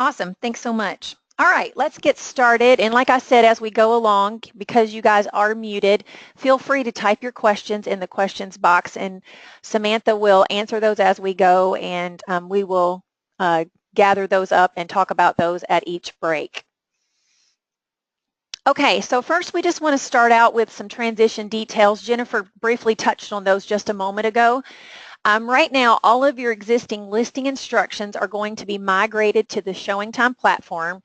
Awesome. Thanks so much. All right, let's get started. And like I said, as we go along, because you guys are muted, feel free to type your questions in the questions box, and Samantha will answer those as we go, and we will gather those up and talk about those at each break. Okay, so first we just want to start out with some transition details. Jennifer briefly touched on those just a moment ago. Right now, all of your existing listing instructions are going to be migrated to the ShowingTime platform,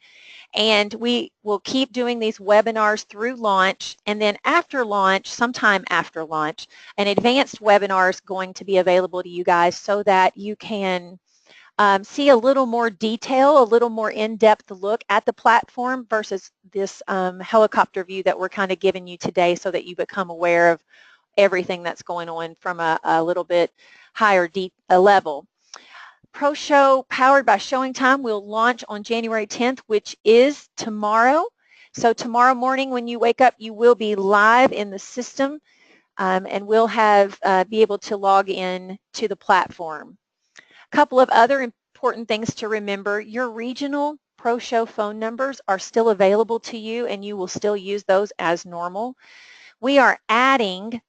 and we will keep doing these webinars through launch, and then after launch, sometime after launch, an advanced webinar is going to be available to you guys so that you can see a little more detail, a little more in-depth look at the platform versus this helicopter view that we're kind of giving you today, so that you become aware of everything that's going on from a little bit higher level. Pro Show powered by ShowingTime will launch on January 10th, which is tomorrow. So tomorrow morning when you wake up, you will be live in the system, and we'll be able to log in to the platform. A couple of other important things to remember: your regional Pro Show phone numbers are still available to you, and you will still use those as normal. We are adding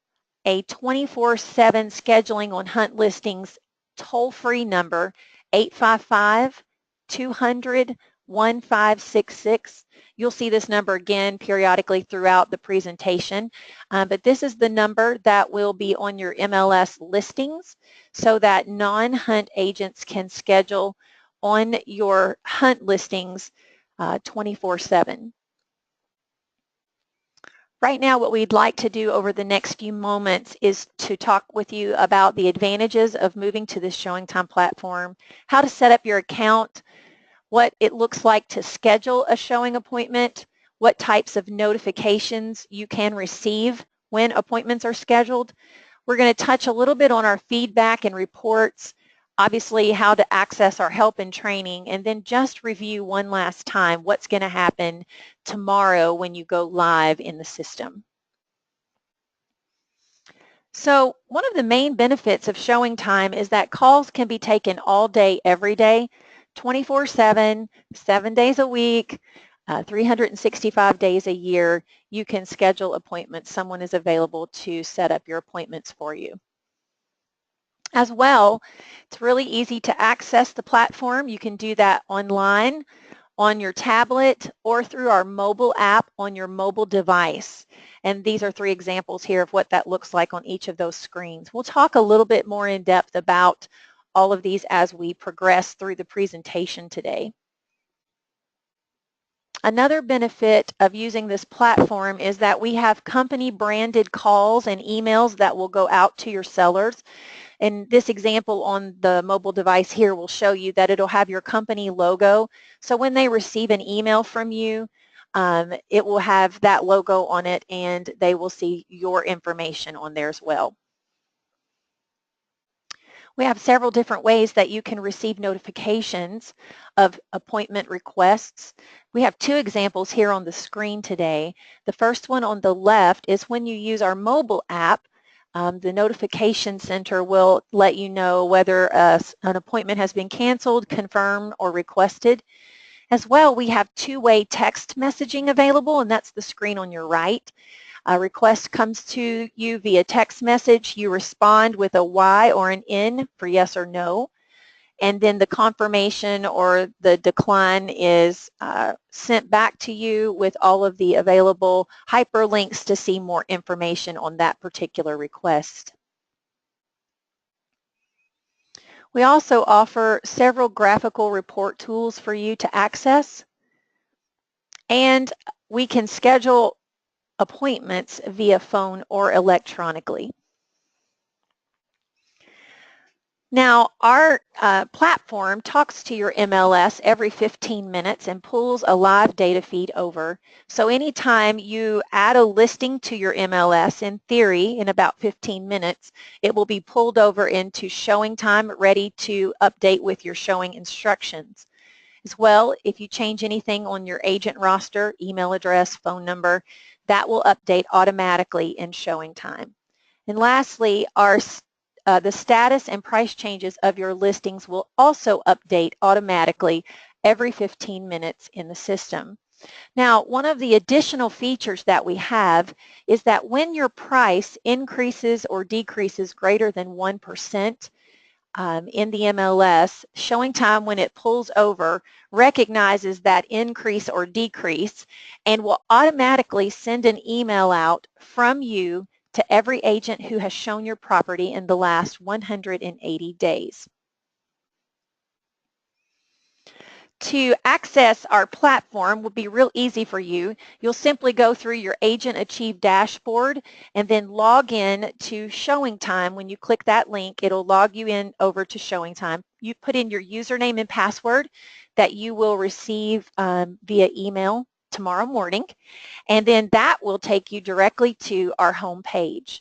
a 24/7 scheduling on hunt listings toll-free number, 855-200-1566. You'll see this number again periodically throughout the presentation, but this is the number that will be on your MLS listings so that non-hunt agents can schedule on your hunt listings 24/7. Right now, what we'd like to do over the next few moments is to talk with you about the advantages of moving to the ShowingTime platform, how to set up your account, what it looks like to schedule a showing appointment, what types of notifications you can receive when appointments are scheduled. We're going to touch a little bit on our feedback and reports, obviously how to access our help and training, and then just review one last time what's going to happen tomorrow when you go live in the system. So one of the main benefits of ShowingTime is that calls can be taken all day, every day, 24/7, 7 days a week, 365 days a year. You can schedule appointments. Someone is available to set up your appointments for you. As well, it's really easy to access the platform. You can do that online, on your tablet, or through our mobile app on your mobile device. And these are 3 examples here of what that looks like on each of those screens. We'll talk a little bit more in depth about all of these as we progress through the presentation today. Another benefit of using this platform is that we have company branded calls and emails that will go out to your sellers. And this example on the mobile device here will show you that it'll have your company logo. So when they receive an email from you, it will have that logo on it, and they will see your information on there as well. We have several different ways that you can receive notifications of appointment requests. We have 2 examples here on the screen today. The first one on the left is when you use our mobile app. The notification center will let you know whether an appointment has been canceled, confirmed, or requested. As well, we have 2-way text messaging available, and that's the screen on your right. A request comes to you via text message. You respond with a Y or an N for yes or no, and then the confirmation or the decline is sent back to you with all of the available hyperlinks to see more information on that particular request. We also offer several graphical report tools for you to access, and we can schedule appointments via phone or electronically. Now, our platform talks to your MLS every 15 minutes and pulls a live data feed over. So anytime you add a listing to your MLS, in theory, in about 15 minutes, it will be pulled over into ShowingTime, ready to update with your showing instructions. As well, if you change anything on your agent roster, email address, phone number, that will update automatically in ShowingTime. And lastly, the status and price changes of your listings will also update automatically every 15 minutes in the system. Now, one of the additional features that we have is that when your price increases or decreases greater than 1%, in the MLS, ShowingTime, when it pulls over, recognizes that increase or decrease and will automatically send an email out from you to every agent who has shown your property in the last 180 days. To access our platform will be real easy for you. You'll simply go through your Agent Achieve dashboard and then log in to ShowingTime. When you click that link, it'll log you in over to ShowingTime. You put in your username and password that you will receive via email tomorrow morning, and then that will take you directly to our home page.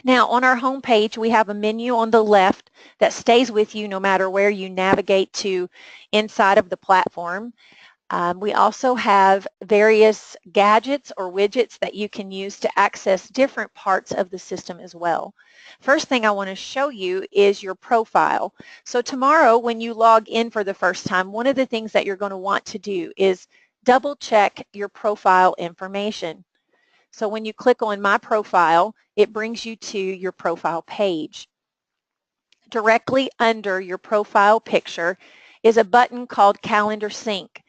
Now, on our home page, we have a menu on the left that stays with you no matter where you navigate to inside of the platform. We also have various gadgets or widgets that you can use to access different parts of the system as well. First thing I want to show you is your profile. So tomorrow, when you log in for the first time, one of the things that you're going to want to do is double check your profile information. So when you click on My Profile, it brings you to your profile page. Directly under your profile picture is a button called Calendar Sync.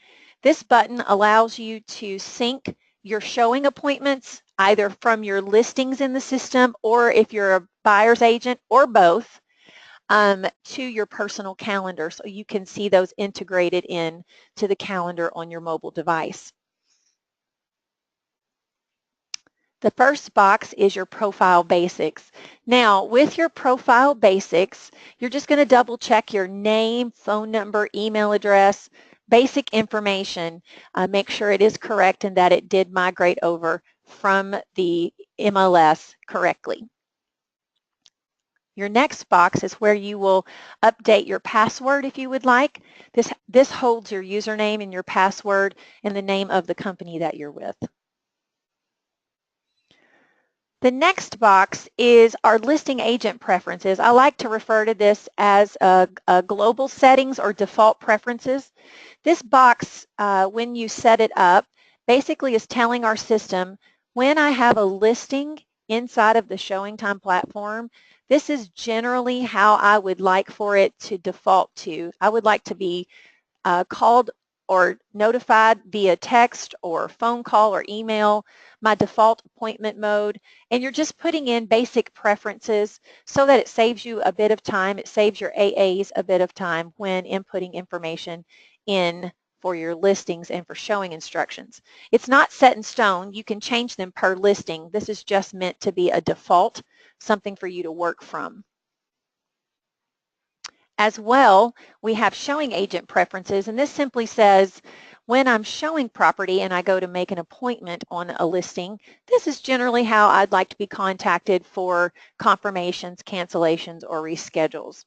This button allows you to sync your showing appointments either from your listings in the system, or if you're a buyer's agent, or both, to your personal calendar, so you can see those integrated in to the calendar on your mobile device. The first box is your profile basics. Now, with your profile basics, you're just going to double check your name, phone number, email address, basic information. Make sure it is correct and that it did migrate over from the MLS correctly. Your next box is where you will update your password if you would like. This holds your username and your password and the name of the company that you're with. The next box is our listing agent preferences. I like to refer to this as global settings or default preferences. This box, when you set it up, basically is telling our system, when I have a listing inside of the ShowingTime platform, this is generally how I would like for it to default to. I would like to be called or notified via text or phone call or email, my default appointment mode, and you're just putting in basic preferences so that it saves you a bit of time. It saves your AAs a bit of time when inputting information in for your listings and for showing instructions. It's not set in stone. You can change them per listing. This is just meant to be a default, something for you to work from. As well, we have showing agent preferences, and this simply says when I'm showing property and I go to make an appointment on a listing, this is generally how I'd like to be contacted for confirmations, cancellations, or reschedules.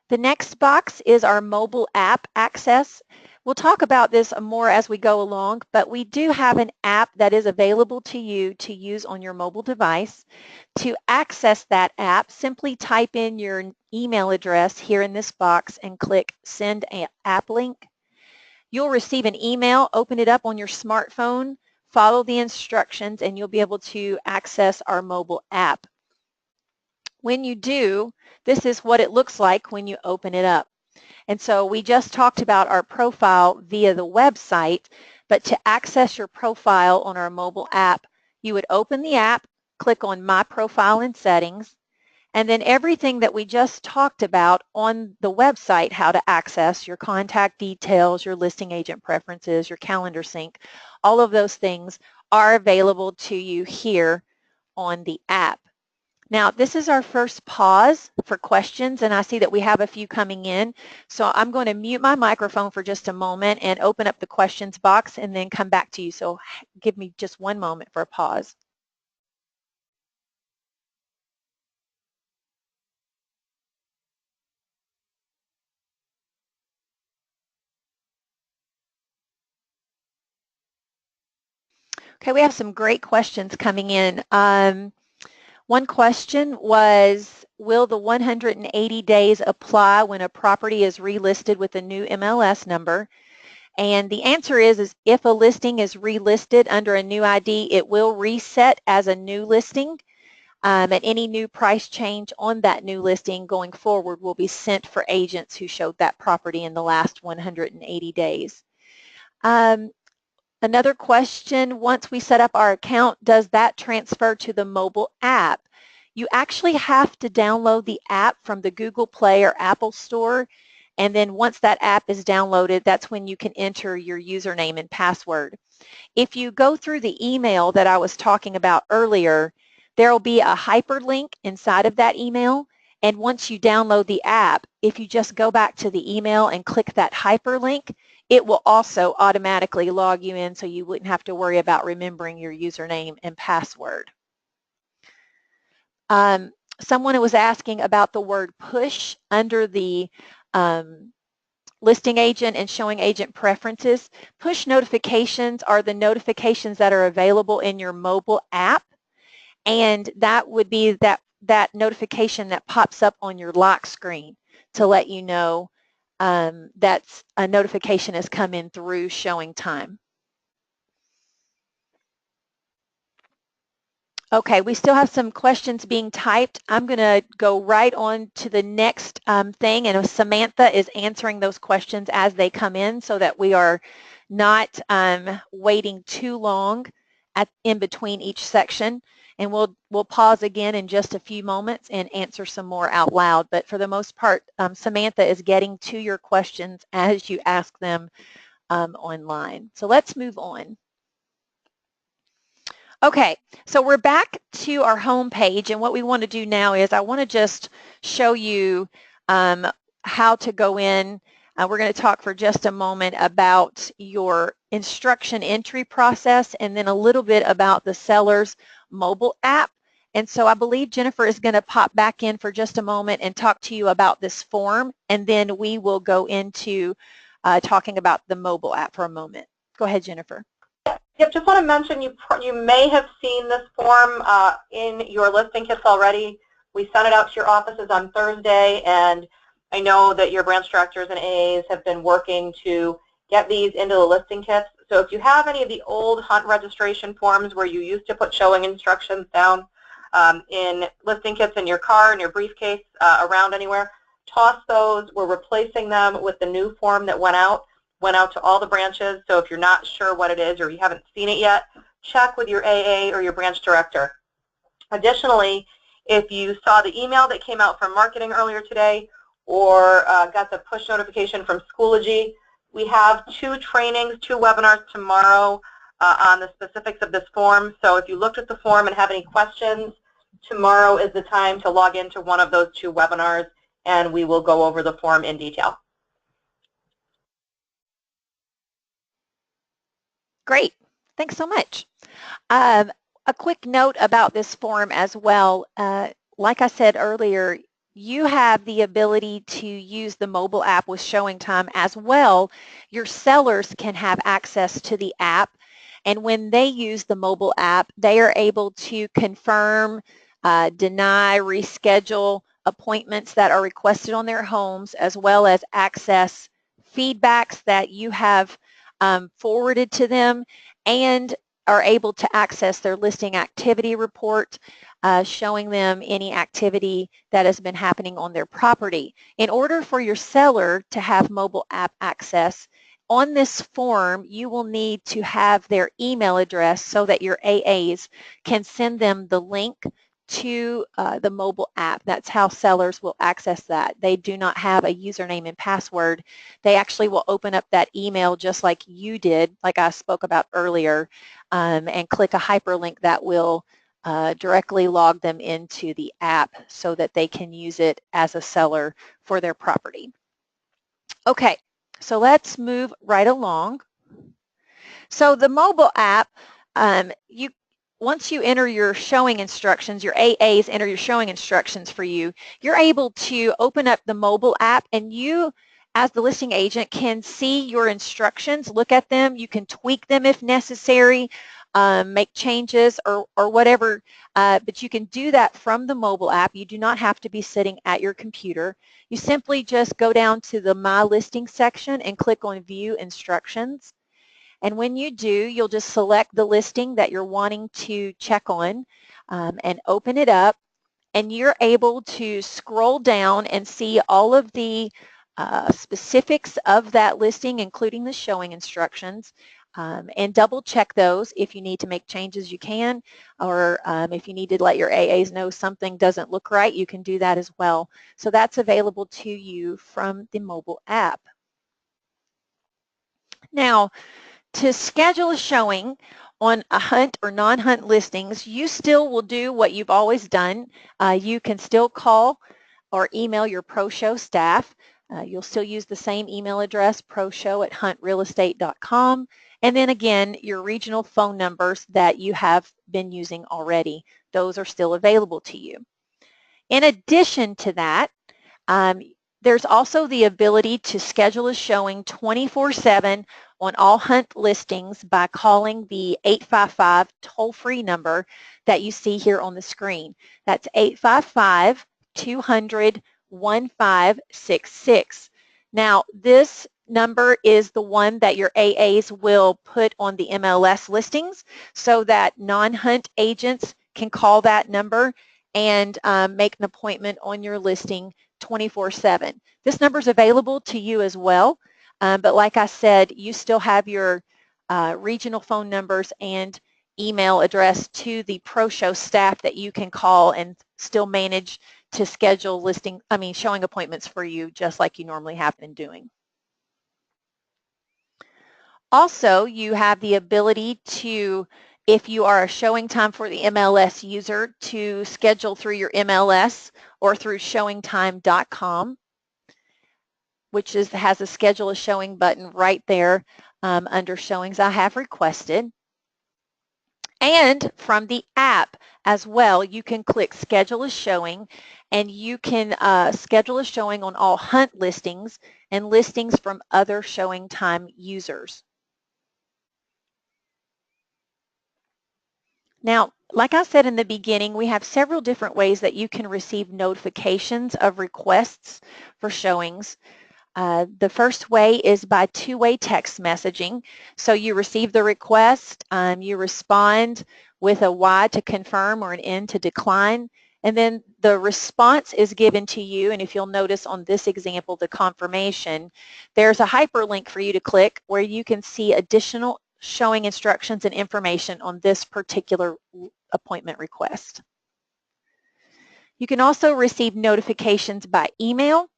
The next box is our mobile app access. We'll talk about this more as we go along, but we do have an app that is available to you to use on your mobile device. To access that app, simply type in your email address here in this box and click Send App Link. You'll receive an email, open it up on your smartphone, follow the instructions, and you'll be able to access our mobile app. When you do, this is what it looks like when you open it up. And so we just talked about our profile via the website, but to access your profile on our mobile app, you would open the app, click on My Profile and Settings, and then everything that we just talked about on the website, how to access your contact details, your listing agent preferences, your calendar sync, all of those things are available to you here on the app. Now, this is our first pause for questions, and I see that we have a few coming in. So I'm going to mute my microphone for just a moment and open up the questions box and then come back to you. So give me just one moment for a pause. Okay, we have some great questions coming in. One question was, will the 180 days apply when a property is relisted with a new MLS number? And the answer is if a listing is relisted under a new ID, it will reset as a new listing. And any new price change on that new listing going forward will be sent for agents who showed that property in the last 180 days. Another question, once we set up our account, does that transfer to the mobile app? You actually have to download the app from the Google Play or Apple Store, and then once that app is downloaded, that's when you can enter your username and password. If you go through the email that I was talking about earlier, there will be a hyperlink inside of that email, and once you download the app, if you just go back to the email and click that hyperlink, it will also automatically log you in so you wouldn't have to worry about remembering your username and password. Someone was asking about the word push under the listing agent and showing agent preferences. Push notifications are the notifications that are available in your mobile app, and that would be that notification that pops up on your lock screen to let you know that a notification has come in through ShowingTime. Okay, we still have some questions being typed. I'm going to go right on to the next thing, and Samantha is answering those questions as they come in so that we are not waiting too long in between each section. And we'll pause again in just a few moments and answer some more out loud. But for the most part, Samantha is getting to your questions as you ask them online. So let's move on. Okay, so we're back to our home page, and what we want to do now is I want to just show you how to go in. We're going to talk for just a moment about your instruction entry process and then a little bit about the seller's mobile app. And so I believe Jennifer is going to pop back in for just a moment and talk to you about this form, and then we will go into talking about the mobile app for a moment. Go ahead, Jennifer. Yep, just want to mention you may have seen this form in your listing kits already. We sent it out to your offices on Thursday, and I know that your branch directors and AAs have been working to get these into the listing kits. So if you have any of the old hunt registration forms where you used to put showing instructions down in listing kits in your car, in your briefcase, around anywhere, toss those. We're replacing them with the new form that went out to all the branches. So if you're not sure what it is or you haven't seen it yet, check with your AA or your branch director. Additionally, if you saw the email that came out from marketing earlier today or got the push notification from Schoology, we have 2 trainings, 2 webinars tomorrow on the specifics of this form. So if you looked at the form and have any questions, tomorrow is the time to log into one of those 2 webinars, and we will go over the form in detail. Great. Thanks so much. A quick note about this form as well. Like I said earlier, you have the ability to use the mobile app with ShowingTime as well. Your sellers can have access to the app, and when they use the mobile app, they are able to confirm, deny, reschedule appointments that are requested on their homes, as well as access feedbacks that you have forwarded to them, and are able to access their listing activity report, showing them any activity that has been happening on their property. In order for your seller to have mobile app access, on this form you will need to have their email address so that your AAs can send them the link to the mobile app. That's how sellers will access that. They do not have a username and password. They actually will open up that email just like you did, like I spoke about earlier, and click a hyperlink that will directly log them into the app so that they can use it as a seller for their property. Okay, so let's move right along. So the mobile app, once you enter your showing instructions, your AAs enter your showing instructions for you, you're able to open up the mobile app, and you, as the listing agent, can see your instructions, look at them. You can tweak them if necessary. make changes or whatever, but you can do that from the mobile app. You do not have to be sitting at your computer. You simply just go down to the My Listing section and click on View Instructions. And when you do, you'll just select the listing that you're wanting to check on and open it up. And you're able to scroll down and see all of the specifics of that listing, including the showing instructions, and double check those. If you need to make changes, you can, or if you need to let your AAs know something doesn't look right, you can do that as well. So that's available to you from the mobile app. Now, to schedule a showing on a hunt or non-hunt listings, you still will do what you've always done. You can still call or email your ProShow staff. You'll still use the same email address, proshow@huntrealestate.com. And then again, your regional phone numbers that you have been using already. Those are still available to you. In addition to that, there's also the ability to schedule a showing 24/7 on all hunt listings by calling the 855 toll-free number that you see here on the screen. That's 855-200-1566. Now, this number is the one that your AAs will put on the MLS listings so that non-hunt agents can call that number and make an appointment on your listing 24/7. This number is available to you as well, but like I said, you still have your regional phone numbers and email address to the ProShow staff that you can call and still manage to schedule showing appointments for you just like you normally have been doing. Also, you have the ability to, if you are a showing time for the MLS user, to schedule through your MLS or through ShowingTime.com, which has a schedule a showing button right there under showings I have requested. And from the app as well, you can click schedule a showing, and you can schedule a showing on all hunt listings and listings from other showing time users. Now, like I said in the beginning, we have several different ways that you can receive notifications of requests for showings. The first way is by two-way text messaging. So you receive the request, you respond with a Y to confirm or an N to decline, and then the response is given to you. And if you'll notice on this example, the confirmation, there's a hyperlink for you to click where you can see additional showing instructions and information on this particular appointment request. You can also receive notifications by email,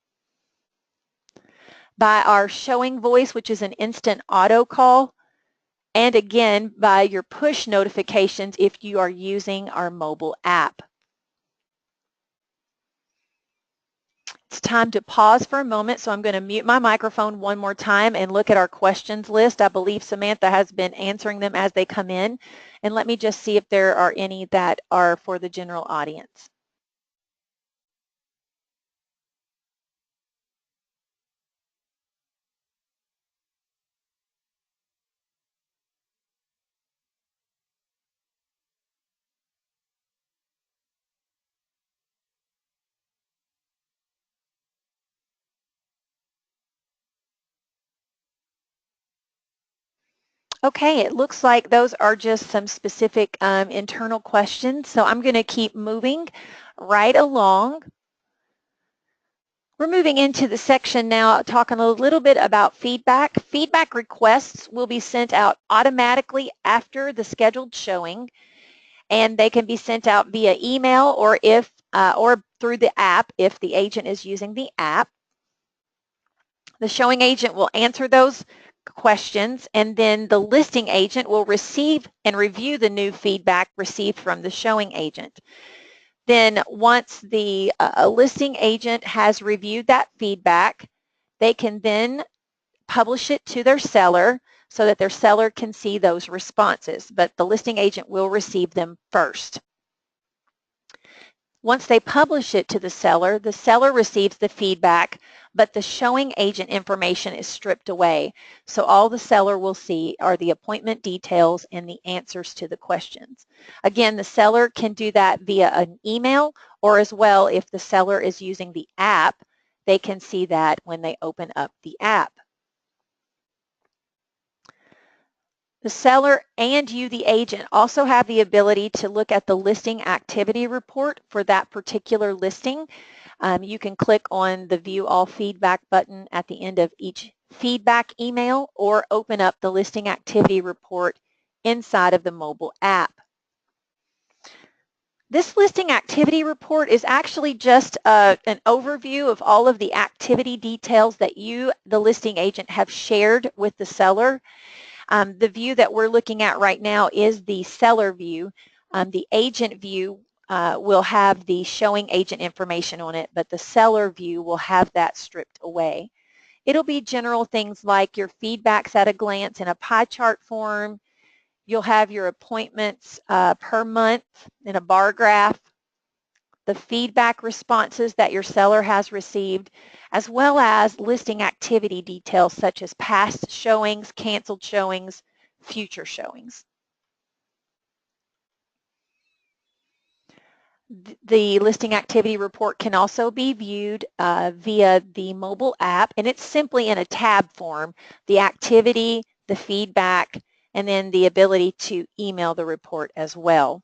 by our showing voice, which is an instant auto call, and again by your push notifications if you are using our mobile app. It's time to pause for a moment, so I'm going to mute my microphone one more time and look at our questions list. I believe Samantha has been answering them as they come in, and let me just see if there are any that are for the general audience. Okay, it looks like those are just some specific internal questions, so I'm going to keep moving right along. We're moving into the section now talking a little bit about feedback. Feedback requests will be sent out automatically after the scheduled showing, and they can be sent out via email or through the app if the agent is using the app. The showing agent will answer those questions, and then the listing agent will receive and review the new feedback received from the showing agent. Then once the listing agent has reviewed that feedback, they can then publish it to their seller so that their seller can see those responses, but the listing agent will receive them first. Once they publish it to the seller receives the feedback, but the showing agent information is stripped away. So all the seller will see are the appointment details and the answers to the questions. Again, the seller can do that via an email, or as well, if the seller is using the app, they can see that when they open up the app. The seller and you, the agent, also have the ability to look at the listing activity report for that particular listing. You can click on the View All Feedback button at the end of each feedback email, or open up the listing activity report inside of the mobile app. This listing activity report is actually just an overview of all of the activity details that you, the listing agent, have shared with the seller. The view that we're looking at right now is the seller view. The agent view will have the showing agent information on it, but the seller view will have that stripped away. It'll be general things like your feedbacks at a glance in a pie chart form. You'll have your appointments per month in a bar graph, the feedback responses that your seller has received, as well as listing activity details such as past showings, canceled showings, future showings. The listing activity report can also be viewed via the mobile app, and it's simply in a tab form, the activity, the feedback, and then the ability to email the report as well.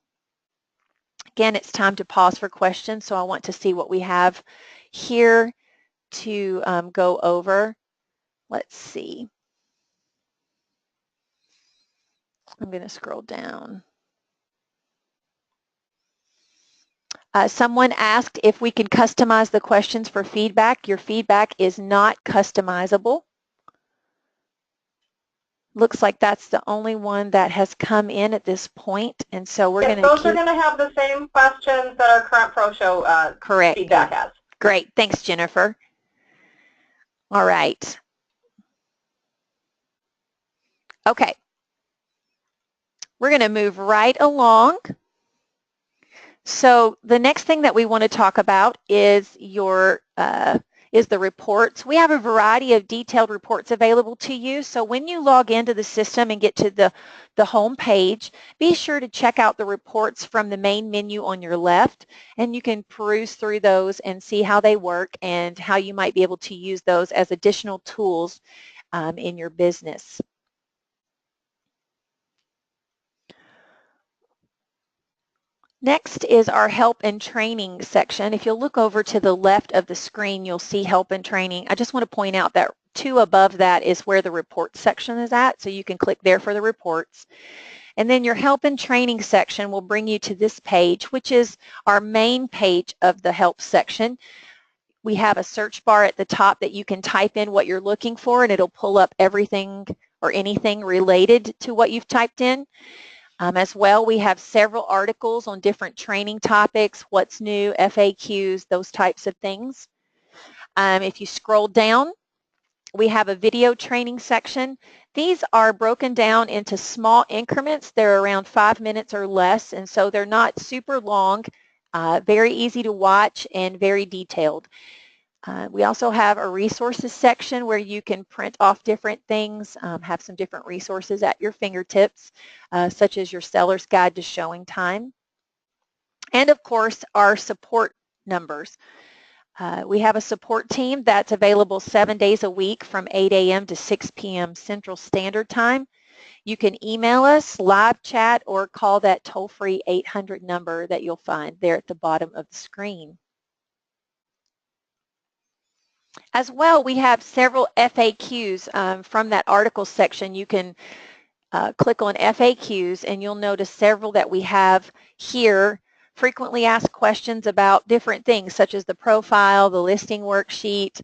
Again, it's time to pause for questions, so I want to see what we have here to go over. Let's see. I'm going to scroll down. Someone asked if we can customize the questions for feedback. Your feedback is not customizable. Looks like that's the only one that has come in at this point, and so we're going to those are going to have the same questions that our current Pro Show correct feedback has. Great, thanks, Jennifer. All right. Okay. We're going to move right along. So the next thing that we want to talk about is the reports. We have a variety of detailed reports available to you. So when you log into the system and get to the home page, be sure to check out the reports from the main menu on your left, and you can peruse through those and see how they work and how you might be able to use those as additional tools in your business. Next is our help and training section. If you'll look over to the left of the screen, you'll see help and training. I just want to point out that 2 above that is where the reports section is at, so you can click there for the reports. And then your help and training section will bring you to this page, which is our main page of the help section. We have a search bar at the top that you can type in what you're looking for, and it'll pull up everything or anything related to what you've typed in. As well, we have several articles on different training topics, what's new, FAQs, those types of things. If you scroll down, we have a video training section. These are broken down into small increments. They're around 5 minutes or less, and so they're not super long, very easy to watch, and very detailed. We also have a resources section where you can print off different things, have some different resources at your fingertips, such as your seller's guide to showing time. And of course, our support numbers. We have a support team that's available 7 days a week from 8 a.m. to 6 p.m. Central Standard Time. You can email us, live chat, or call that toll-free 800 number that you'll find there at the bottom of the screen. As well, we have several FAQs from that article section. You can click on FAQs, and you'll notice several that we have here. Frequently asked questions about different things, such as the profile, the listing worksheet,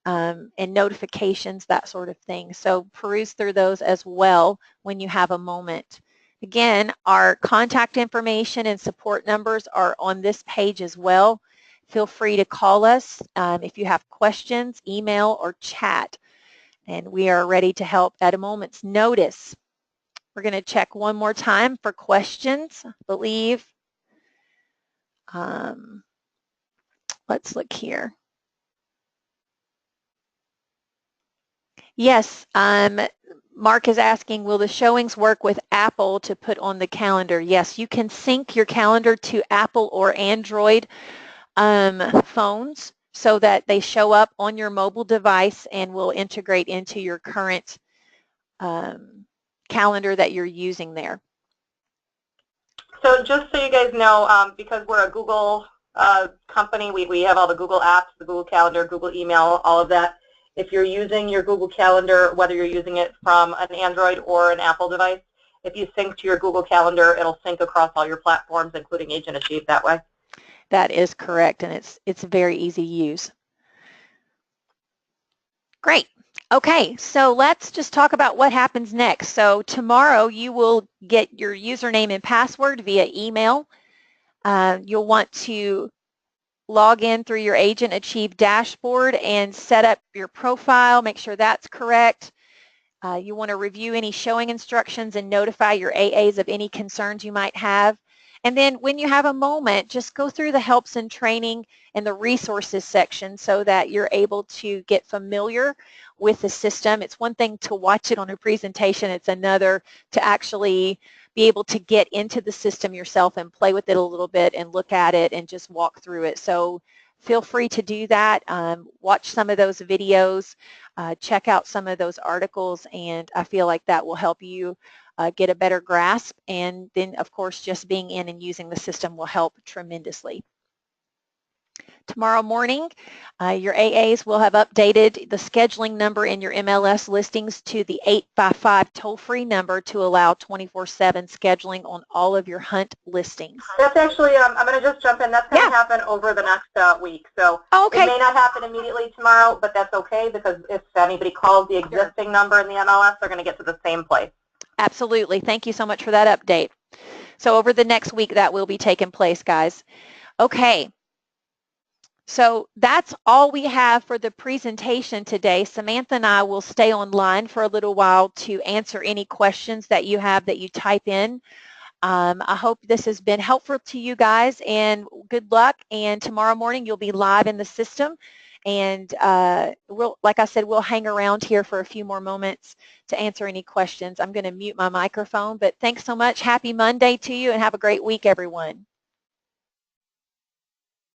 and notifications, that sort of thing. So peruse through those as well when you have a moment. Again, our contact information and support numbers are on this page as well. Feel free to call us if you have questions, email, or chat, and we are ready to help at a moment's notice. We're going to check one more time for questions. I believe let's look here. Yes, Mark is asking, will the showings work with Apple to put on the calendar? Yes, you can sync your calendar to Apple or Android phones so that they show up on your mobile device and will integrate into your current calendar that you're using there. So just so you guys know, because we're a Google company, we have all the Google apps, the Google Calendar, Google Email, all of that. If you're using your Google Calendar, whether you're using it from an Android or an Apple device, if you sync to your Google Calendar, it'll sync across all your platforms, including Agent Achieve that way. That is correct, and it's very easy to use. Great. Okay, so let's just talk about what happens next. So tomorrow you will get your username and password via email. You'll want to log in through your Agent Achieve dashboard and set up your profile, make sure that's correct. You want to review any showing instructions and notify your AAs of any concerns you might have. And then when you have a moment, just go through the helps and training and the resources section so that you're able to get familiar with the system. It's one thing to watch it on a presentation, it's another to actually be able to get into the system yourself and play with it a little bit and look at it and just walk through it. So feel free to do that. Watch some of those videos, check out some of those articles, and I feel like that will help you get a better grasp. And then, of course, just being in and using the system will help tremendously. Tomorrow morning, your AAs will have updated the scheduling number in your MLS listings to the 855 toll-free number to allow 24/7 scheduling on all of your hunt listings. That's actually, I'm going to just jump in. That's going to happen over the next week. So it may not happen immediately tomorrow, but that's okay because if anybody calls the existing number in the MLS, they're going to get to the same place. Absolutely. Thank you so much for that update. So over the next week, that will be taking place, guys. Okay. So that's all we have for the presentation today. Samantha and I will stay online for a little while to answer any questions that you have that you type in. I hope this has been helpful to you guys, and good luck. And tomorrow morning you'll be live in the system. And like I said, we'll hang around here for a few more moments to answer any questions. I'm going to mute my microphone, but thanks so much. Happy Monday to you, and have a great week, everyone.